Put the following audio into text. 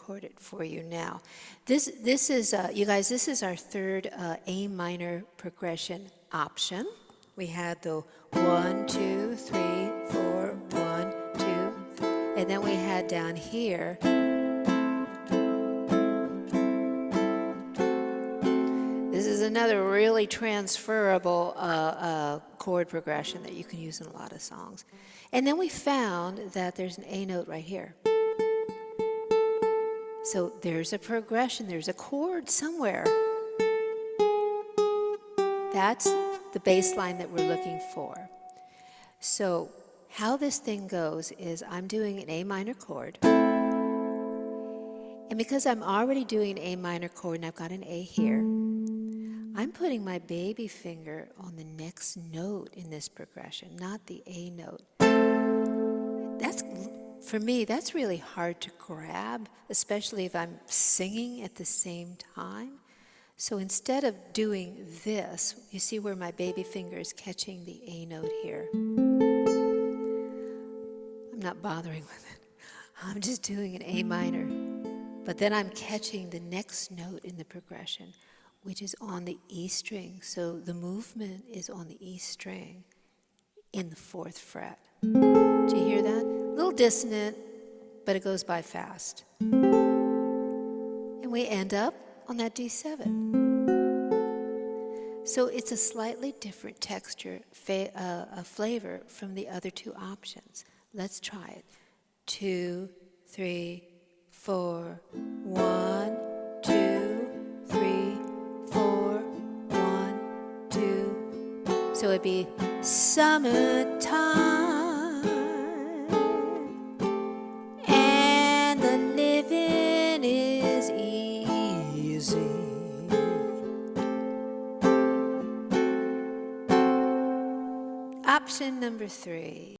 record it for you now. This is, you guys, this is our third A minor progression option. We had the 1, 2, 3, 4, 1, 2, 3, and then we had down here this is another really transferable chord progression that you can use in a lot of songs. And then we found that there's an A note right here. So there's a progression, there's a chord somewhere. That's the bass line that we're looking for. So how this thing goes is I'm doing an A minor chord. And because I'm already doing an A minor chord and I've got an A here, I'm putting my baby finger on the next note in this progression, not the A note. For me, that's really hard to grab, especially if I'm singing at the same time. So instead of doing this, you see where my baby finger is catching the A note here. I'm not bothering with it. I'm just doing an A minor. But then I'm catching the next note in the progression, which is on the E string. So the movement is on the E string in the 4th fret. Do you hear that? A little dissonant, but it goes by fast. And we end up on that D7. So it's a slightly different texture, a flavor from the other two options. Let's try it. 2, 3, 4, 1, 2, 3, 4, 1, 2. So it'd be summertime and the living is easy. Option number 3.